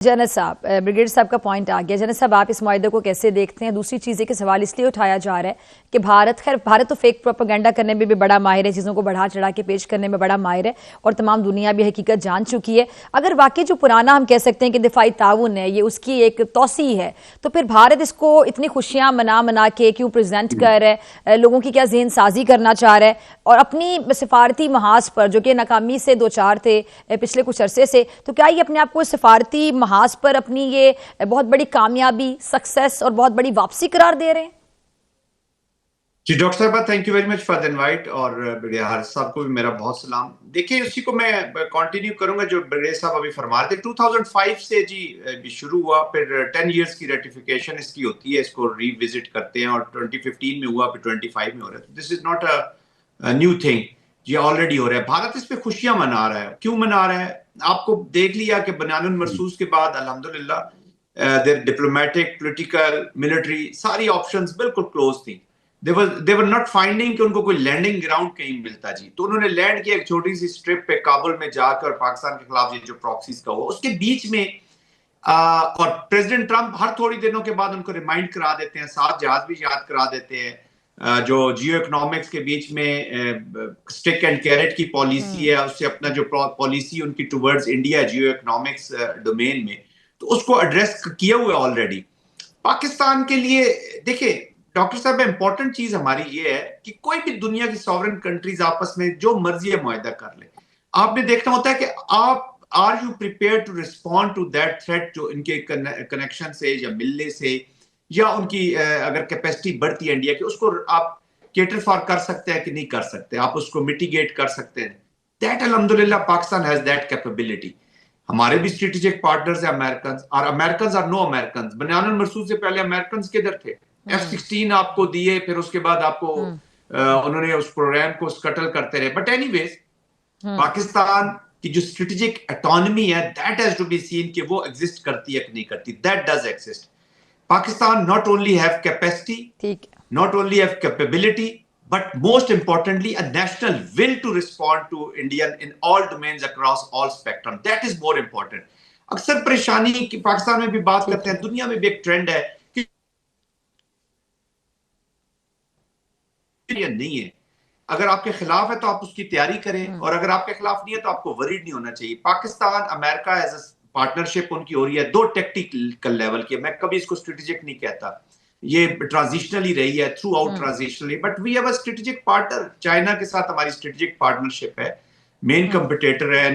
جنید صاحب، بریگیڈ صاحب کا پوائنٹ آ گیا. جنید صاحب، آپ اس معاہدے کو کیسے دیکھتے ہیں؟ دوسری چیز ہے کہ سوال اس لیے اٹھایا جا رہا ہے کہ بھارت تو فیک پروپیگنڈا کرنے میں بھی بڑا ماہر ہے، چیزوں کو بڑھا چڑھا کے پیش کرنے میں بڑا ماہر ہے، اور تمام دنیا بھی حقیقت جان چکی ہے. اگر واقعی جو پرانا ہم کہہ سکتے ہیں کہ دفاعی تعاون ہے، یہ اس کی ایک توسیع ہے، تو پھر بھارت اس کو اتنی خوشیاں منا کے کیوں پریزنٹ کر رہا ہے؟ لوگوں کی کیا ذہن سازی کرنا چاہ رہا ہے؟ اور اپنی سفارتی محاذ پر جو کہ ناکامی سے دوچار تھے پچھلے کچھ عرصے سے، تو کیا یہ اپنے آپ کو سفارتی محاذ پر اپنی یہ بہت بڑی کامیابی، سکسیس اور بہت بڑی واپسی قرار دے رہے ہیں؟ جی ڈاکٹر صاحبہ، thank you very much for the invite, اور بڑھیا حارث صاحب کو بھی میرا بہت سلام. دیکھیں، اسی کو میں کنٹینیو کروں گا جو بڑھیا صاحب ابھی فرما رہے تھے. 2005 سے جی شروع ہوا، پھر 10 ایئرس کی ریٹیفیکیشن اس کی ہوتی ہے، اس کو ری وزٹ کرتے ہیں، اور 2015 میں ہوا، پھر 25 میں ہو رہا ہے. This is not a new thing, یہ آلریڈی ہو رہا ہے. بھارت اس پہ خوشیاں منا رہا ہے. کیوں منا رہا ہے؟ آپ کو دیکھ لیا کہ بنیان المرصوص کے بعد الحمدللہ ڈپلومیٹک، پولیٹیکل، ملٹری ساری آپشنز بالکل کلوز تھیں. they were not finding کہ ان کو کوئی لینڈنگ گراؤنڈ کہیں ملتا. جی تو انہوں نے لینڈ کیا ایک چھوٹی سی اسٹرپ پہ کابل میں جا کر، پاکستان کے خلاف یہ جو پراکسیز کا ہوا اس کے بیچ میں. اور پریزیڈنٹ ٹرمپ ہر تھوڑی دنوں کے بعد ان کو ریمائنڈ کرا دیتے ہیں، 7 جہاز بھی یاد کرا دیتے ہیں. جو جیو اکنامکس کے بیچ میں اسٹک اینڈ کیرٹ کی پالیسی ہے، اس سے اپنا جو پالیسی ان کی towards India geo economics domain میں، تو اس کو ایڈریس کیا ہوا ہے آلریڈی. پاکستان کے لیے دیکھیں ڈاکٹر صاحب، امپورٹنٹ چیز ہماری یہ ہے کہ کوئی بھی دنیا کی سوورن کنٹریز آپس میں جو مرضی معاہدہ کر لیں، آپ نے دیکھنا ہوتا ہے کہ آپ are you prepare to respond to that threat جو ان کے کنیکشن سے یا ملنے سے، یا ان کی اگر کیپیسٹی بڑھتی ہے انڈیا کی، اس کو آپ کیٹر فار کر سکتے ہیں کہ نہیں کر سکتے، آپ اس کو میٹیگیٹ کر سکتے ہیں. دیٹ الحمدللہ پاکستان ہیز دیٹ کیپیبلٹی. ہمارے بھی اسٹریٹجک پارٹنرز ہیں امریکنز، اور امریکنز آر نو امریکنز. بنیان المرصوص سے پہلے امریکنز کدھر تھے؟ F-16 آپ کو دیے، پھر اس کے بعد آپ کو انہوں نے اس پروگرام کو سکٹل کرتے رہے. بٹ اینی ویز پاکستان کی جو اسٹریٹجک اٹانومی ہے، that has to be seen کہ وہ ایگزسٹ کرتی ہے کہ نہیں کرتی. That does exist. Pakistan not only have capacity, not only have capability, but most importantly a national will to respond to Indian in all domains across all spectrum. That is more important. اکثر پریشانی کی پاکستان میں بھی بات کرتے ہیں، دنیا میں بھی ایک ٹرینڈ ہے کہ نہیں ہے. اگر آپ کے خلاف ہے تو آپ اس کی تیاری کریں، اور اگر آپ کے خلاف نہیں ہے تو آپ کو ورڈ نہیں ہونا چاہیے. پاکستان امریکہ ایز اے پارٹنرشپ ان کی ہو رہی ہے 2 ٹیکٹیکل لیول کی. میں کبھی اس کو اسٹریٹجک نہیں کہتا، یہ ٹرانزیشنلی رہی ہے، throughout transitionally. But we have a strategic partner. China کے ساتھ ہماری اسٹریٹجک پارٹنرشپ ہے، مین کمپٹیٹر ہے.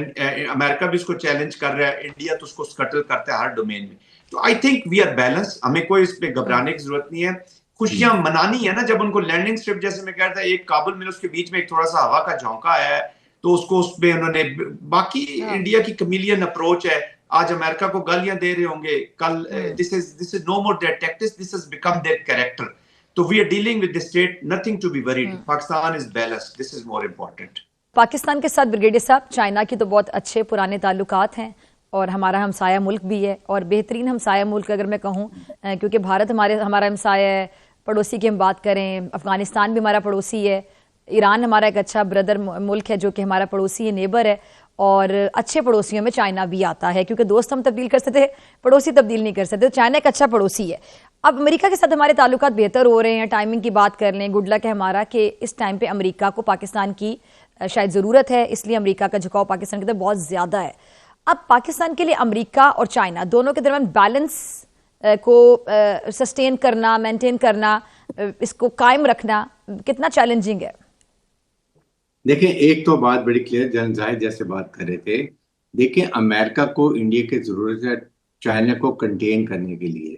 امریکہ بھی اس کو چیلنج کر رہا ہے، انڈیا تو اس کو سکٹل کرتا ہے ہر ڈومین میں. تو I think we are balance. ہمیں کوئی اس پہ گھبرانے کی ضرورت نہیں ہے. خوشیاں منانی ہے نا، جب ان کو لینڈنگ اسٹرپ جیسے میں کہتا ہے ایک کابل میں اس کے بیچ میں ایک تھوڑا سا ہوا کا جھونکا ہے، تو اس کو اس پہ انہوں نے باقی انڈیا کی کمیلین اپروچ ہے. آج امریکہ کو گالیاں دے رہے ہوں گے، کل this is no more their tactics, this has become their character. So we are dealing with the state, nothing to be worried. Pakistan is balanced, this is more important. Pakistan کے ساتھ بریگیڈیئر صاحب، چائنا کی تو بہت اچھے پرانے تعلقات ہیں، اور ہمارا ہمسایہ ملک بھی ہے، اور بہترین ہمسایہ ملک اگر میں کہوں، کیونکہ بھارت ہمارا ہمسایہ ہے. پڑوسی کی ہم بات کریں، افغانستان بھی ہمارا پڑوسی ہے، ایران ہمارا ایک اچھا بردر ملک ہے جو کہ ہمارا پڑوسی ہے، نیبر ہے. اور اچھے پڑوسیوں میں چائنا بھی آتا ہے، کیونکہ دوست ہم تبدیل کر سکتے ہیں، پڑوسی تبدیل نہیں کر سکتے. تو چائنا ایک اچھا پڑوسی ہے. اب امریکہ کے ساتھ ہمارے تعلقات بہتر ہو رہے ہیں. ٹائمنگ کی بات کر لیں، گڈ لک ہے ہمارا کہ اس ٹائم پہ امریکہ کو پاکستان کی شاید ضرورت ہے، اس لیے امریکہ کا جھکاؤ پاکستان کی طرف بہت زیادہ ہے. اب پاکستان کے لیے امریکہ اور چائنا دونوں کے درمیان بیلنس کو سسٹین کرنا، مینٹین کرنا، اس کو قائم رکھنا کتنا چیلنجنگ ہے؟ دیکھیں، ایک تو بات بڑی کلیئر، جن زاہد جیسے بات کر رہے تھے. دیکھیں، امریکہ کو انڈیا کی ضرورت ہے چائنا کو کنٹین کرنے کے لیے.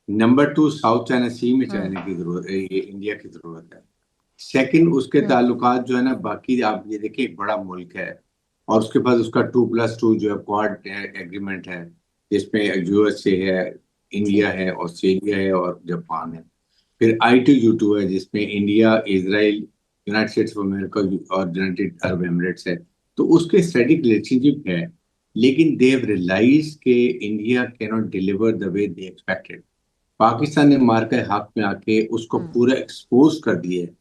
نمبر 2، ساؤتھ چائنا سی میں چائنا کی ضرورت ہے، یہ انڈیا کی ضرورت ہے. سیکنڈ، اس کے تعلقات جو ہے نا باقی، آپ یہ دیکھیں ایک بڑا ملک ہے، اور اس کے بعد اس کا 2+2 جو ہے کواد ایگریمنٹ ہے، جس میں USA ہے، انڈیا ہے، آسٹریلیا ہے اور جاپان ہے. پھر I2U2 ہے جس میں India, Israel, United States of America اور یونائٹڈ عرب ایمریٹس ہے. تو اس کے اسٹریٹجک ریلیشن شپ ہے، لیکن دے ہیو ریلائز کہ انڈیا کی not deliver the way they expected. Pakistan نے مارکے حق میں آ کے اس کو پورا ایکسپوز کر دیا ہے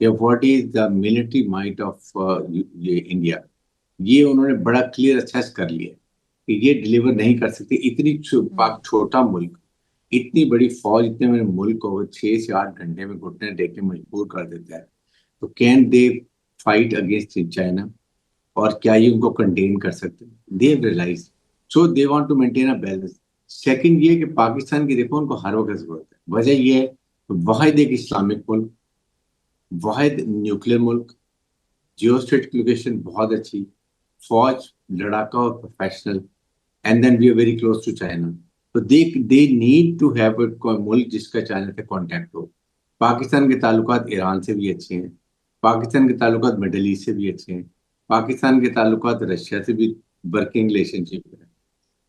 کہ what is the military might of India. یہ انہوں نے بڑا کلیئر اسیس کر لیا. کہ یہ ڈلیور نہیں کر سکتے. اتنی چھوٹا ملک, اتنی بڑی فوج اتنے بڑے ملک کو 6 سے 8 گھنٹے میں گھٹنے ٹیک کے مجبور کر دیتا ہے. تو can they fight against China, اور کیا یہ ان کو کنٹین کر سکتے ہیں؟ They realise, so they want to maintain a balance. Second یہ کہ پاکستان کی دیکھو ان کو ہر وقت ضرورت ہے. وجہ یہ ہے واحد ایک اسلامک ملک, واحد نیوکلیر ملک, جیو اسٹریٹجک لوکیشن بہت اچھی, فوج لڑاکا اور professional, and then we are very close to China. تو they need to have a ملک جس کا چائنا سے کانٹیکٹ ہو. پاکستان کے تعلقات ایران سے بھی اچھے ہیں, پاکستان کے تعلقات مڈل ایسٹ سے بھی اچھے ہیں, پاکستان کے تعلقات رشیا سے بھی ورکنگ ریلیشن شپ ہے.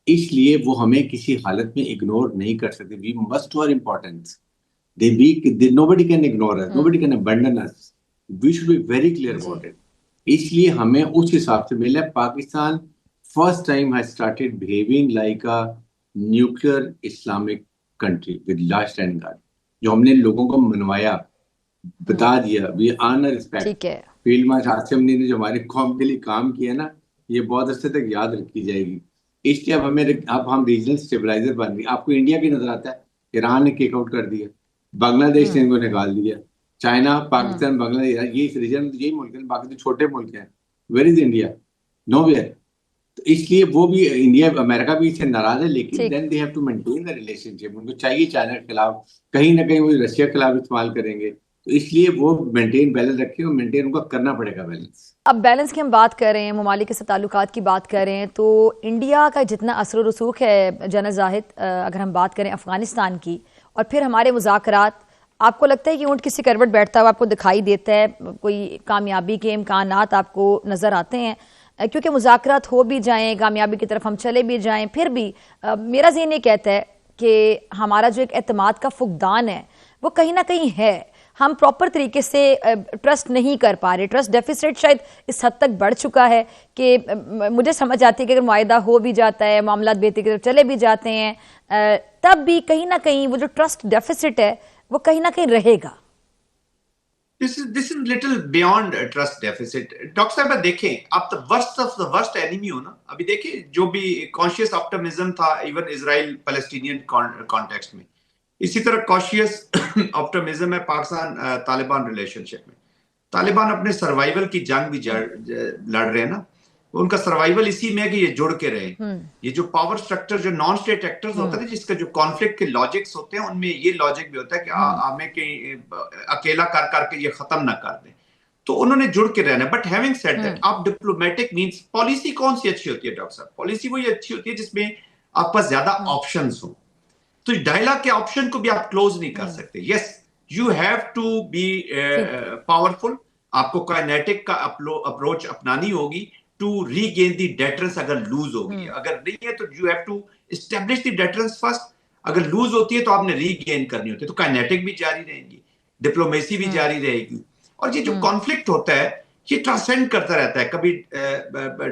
اس لیے وہ ہمیں کسی حالت میں اگنور نہیں کر سکتے. وی مسٹ اور importance. Nobody can ignore us, nobody can abandon us. We should be very clear about it. اس لیے ہمیں اس حساب سے ملا. Pakistan first time has started behaving like a nuclear Islamic country with large standing guard. جو ہم نے لوگوں کو منوایا, بتا دیا, we honor respect. Field marshal Asim نے جو ہمارے قوم کے لیے کام کیا نا, یہ بہت عرصے تک یاد رکھی جائے گی. اس لیے اب ہم ریجنل اسٹیبلائزر بن گئے. آپ کو انڈیا کی نظر آتا ہے, ایران نے کک آؤٹ کر دیا, بنگلہ دیش نے ان کو نکال دیا, چائنا, پاکستان, بنگلہ دیش, یہ اس ریجن میں یہی ملک ہے, باقی تو چھوٹے ملک ہیں. Where is India? Nowhere. تو اس لیے وہ بھی انڈیا, امریکہ بھی اس سے ناراض ہے, لیکن then they have to maintain the relationship. ان کو چاہیے چائنا کے خلاف کہیں نہ کہیں وہ رشیا کے خلاف استعمال کریں گے, تو اس لیے وہ مینٹین بیلنس رکھیں, اور مینٹین ان کو کرنا پڑے گا بیلنس. اب بیلنس کی ہم بات کر رہے ہیں, ممالک کے ساتھ تعلقات کی بات کر رہے ہیں, تو انڈیا کا جتنا اثر و رسوخ ہے جنرل زاہد, اگر ہم بات کریں افغانستان کی, اور پھر ہمارے مذاکرات, آپ کو لگتا ہے کہ اونٹ کسی کروٹ بیٹھتا ہوا آپ کو دکھائی دیتا ہے, کوئی کامیابی کے امکانات آپ کو نظر آتے ہیں؟ کیونکہ مذاکرات ہو بھی جائیں, کامیابی کی طرف ہم چلے بھی جائیں, پھر بھی میرا ذہن یہ کہتا ہے کہ ہمارا جو ایک اعتماد کا فقدان ہے وہ کہیں نہ کہیں ہے. ہم پراپر طریقے سے ٹرسٹ نہیں کر پا رہے. ٹرسٹ ڈیفیسٹ شاید اس حد تک بڑھ چکا ہے کہ مجھے سمجھ آتی ہے کہ اگر معاہدہ ہو بھی جاتا ہے, معاملات بہتری کی طرف چلے بھی جاتے ہیں, تب بھی کہیں نہ کہیں وہ جو ٹرسٹ ڈیفیسٹ ہے وہ کہیں نہ کہیں رہے گا. This is little beyond trust deficit. Doctor صاحب دیکھیں, آپ the worst of the worst enemy ہو نا. ابھی دیکھیں جو بھی conscious optimism تھا ایون اسرائیل پیلسٹینین کانٹیکسٹ میں, اسی طرح conscious optimism ہے پاکستان طالبان ریلیشن شپ میں. طالبان اپنے سروائیول کی جنگ بھی لڑ رہے ہیں نا. ان کا سروائیول اسی میں ہے کہ یہ جڑ کے رہے. یہ جو پاور سٹرکچر جو نان اسٹیٹ ایکٹرز ہوتا ہے, جس کا جو کانفلکٹ کے لاجکس ہوتے ہیں, ان میں یہ لاجک بھی ہوتا ہے کہ ہمیں کہ اکیلا کر کے یہ ختم نہ کر دیں. تو انہوں نے جڑ کے رہنا ہے. بٹ ہیونگ سیڈ دیٹ, آپ ڈپلومیٹک مینس پالیسی کون سی اچھی ہوتی ہے ڈاکٹر صاحب؟ پالیسی وہی اچھی ہوتی ہے جس میں آپ پاس زیادہ آپشنز ہوں. تو ڈائلاگ کے آپشن کو بھی آپ کلوز نہیں کر سکتے. Yes, you have to be powerful. آپ کو کائنیٹک کا اپروچ اپنانی ہوگی to regain the deterrence اگر لوز ہوگی. اگر نہیں ہے تو you have to establish the deterrence first. اگر لوز ہوتی ہے تو آپ نے ری گین کرنی ہوتی ہے. تو کائنیٹک بھی جاری رہے گی, ڈپلومیسی بھی جاری رہے گی. اور یہ جو کانفلکٹ ہوتا ہے یہ ٹرانسینڈ کرتا رہتا ہے. کبھی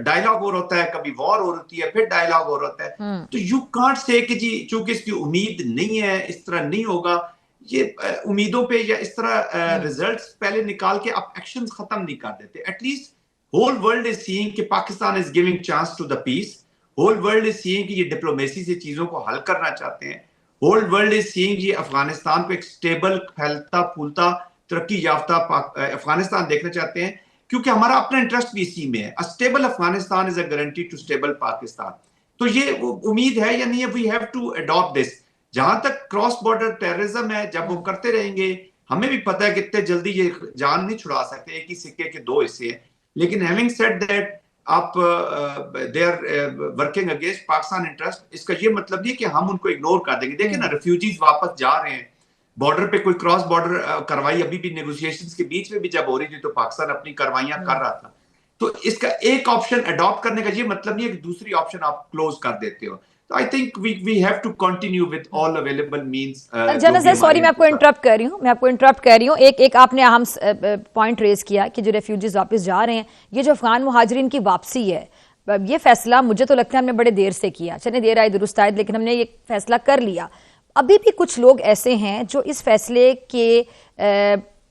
ڈائلاگ اور ہوتا ہے, کبھی وار اور ہوتی ہے, پھر ڈائلاگ اور ہوتا ہے. تو یو کانٹ سے کہ جی چونکہ اس کی امید نہیں ہے, اس طرح نہیں ہوگا. یہ امیدوں پہ یا اس طرح ریزلٹس پہلے نکال کے آپ ایکشنز ختم نہیں کر دیتے. At least whole world is seeing کہ Pakistan is giving chance to the peace. whole world is seeing کہ یہ ڈپلومیسی سے چیزوں کو حل کرنا چاہتے ہیں. whole world is seeing کہ یہ افغانستان کو ایک سٹیبل, پھیلتا پھولتا, ترقی یافتہ افغانستان دیکھنا چاہتے ہیں, کیونکہ ہمارا اپنا انٹرسٹ بھی اسی میں ہے. a stable Afghanistan is a guarantee to stable Pakistan. تو یہ امید ہے یا نہیں ہے, we have to adopt this. جہاں تک کراس بارڈر ٹیررزم ہے, جب وہ کرتے رہیں گے, ہمیں بھی پتہ ہے کہ اتنے جلدی یہ جان نہیں چھڑا سکتے. ایک ہی سکے کے دو حصے ہیں. لیکن having said that, آپ they are working against Pakistan interest. اس کا یہ مطلب نہیں کہ ہم ان کو اگنور کر دیں گے. دیکھیں نا, ریفیوجیز واپس جا رہے ہیں بارڈر پہ. کوئی کراس بارڈر کروائی ابھی بھی نیگوشیشنز کے بیچ میں بھی جب ہو رہی تھی تو پاکستان اپنی کروائیاں کر رہا تھا. تو اس کا ایک آپشن اڈاپٹ کرنے کا یہ مطلب نہیں ہے کہ دوسری آپشن آپ کلوز کر دیتے ہو. I think we have to continue with all available means. General sorry میں آپ کو انٹرپٹ کر رہی ہوں. ایک آپ نے اہم پوائنٹ ریز کیا کہ جو ریفیوجیز واپس جا رہے ہیں, یہ جو افغان مہاجرین کی واپسی ہے, یہ فیصلہ مجھے تو لگتا ہے ہم نے بڑے دیر سے کیا. چلیں دیر آئی درست آئے, لیکن ہم نے یہ فیصلہ کر لیا. ابھی بھی کچھ لوگ ایسے ہیں جو اس فیصلے کے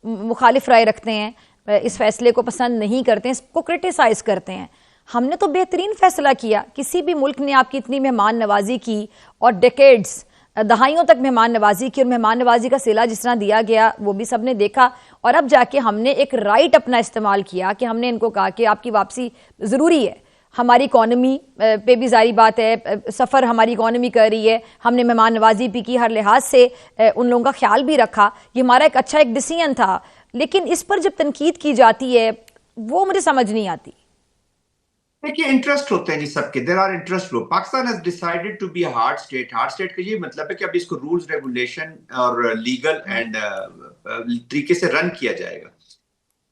مخالف رائے رکھتے ہیں, اس فیصلے کو پسند نہیں کرتے ہیں, اس کو کرٹیسائز کرتے ہیں. ہم نے تو بہترین فیصلہ کیا. کسی بھی ملک نے آپ کی اتنی مہمان نوازی کی اور ڈیکیڈز دہائیوں تک مہمان نوازی کی, اور مہمان نوازی کا صلہ جس طرح دیا گیا وہ بھی سب نے دیکھا, اور اب جا کے ہم نے ایک رائٹ اپنا استعمال کیا کہ ہم نے ان کو کہا کہ آپ کی واپسی ضروری ہے. ہماری اکانومی پہ بھی ظاہری بات ہے, سفر ہماری اکانومی کر رہی ہے, ہم نے مہمان نوازی بھی کی, ہر لحاظ سے ان لوگوں کا خیال بھی رکھا. یہ ہمارا ایک اچھا ایک ڈیسیژن تھا, لیکن اس پر جب تنقید کی جاتی ہے وہ مجھے سمجھ نہیں آتی. دیکھیے انٹرسٹ ہوتے ہیں جی سب کے, there are interest group. Pakistan has decided to be a hard state. Hard state کا یہ مطلب ہے کہ اب اس کو رولز ریگولیشن اور لیگل اینڈ طریقے سے رن کیا جائے گا.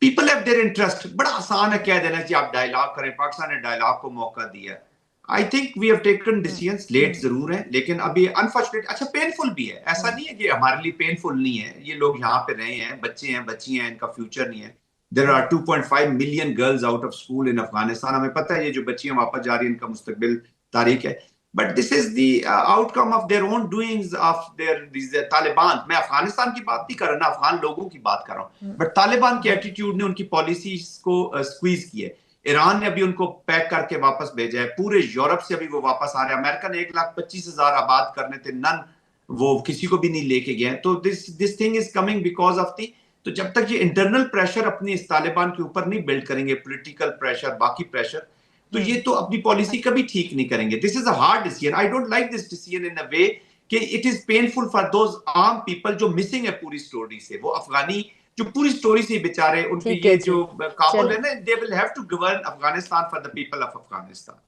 People have their interest. بڑا آسان ہے کہہ دینا کہ آپ ڈائلاگ کریں, پاکستان نے ڈائلاگ کو موقع دیا. I think we have taken decisions, late ضرور ہیں لیکن ابھی انفارچونیٹ, اچھا پینفل بھی ہے, ایسا نہیں ہے کہ ہمارے لیے پینفل نہیں ہے. یہ لوگ یہاں پہ رہے ہیں, بچے ہیں, بچیاں ہیں, ان کا فیوچر نہیں ہے. There are 2.5 million girls out of school in Afghanistan. ہمیں پتہ ہے یہ جو بچیاں واپس جا رہی ہیں ان کا مستقبل تاریخ ہے. But this is the outcome of their own doings of these Taliban. میں افغانستان کی بات نہیں کر رہا نا, افغان لوگوں کی بات کر رہا ہوں. بٹ طالبان کی ایٹیٹیوڈ نے ان کی پالیسیز کو سکویز کیا ہے. ایران نے ابھی ان کو پیک کر کے واپس بھیجا ہے. پورے یورپ سے ابھی وہ واپس آ رہے ہیں. امریکہ نے 1,25,000 آباد کرنے تھے, نن وہ کسی کو بھی نہیں لے کے گئے. تو this thing is coming because of the, تو جب تک یہ انٹرنل پریشر اپنی اس طالبان کے اوپر نہیں بلڈ کریں گے, پولیٹیکل پریشر, باقی پریشر, تو یہ تو اپنی پالیسی کبھی ٹھیک نہیں کریں گے. This is a hard decision. I don't like this decision in a way کہ it is painful for those عام پیپل جو مسنگ ہے پوری سٹوری سے. وہ افغانی جو پوری سٹوری سے بیچارے, ان کی یہ جو کابل ہے نا, they will have to govern Afghanistan for the people of Afghanistan.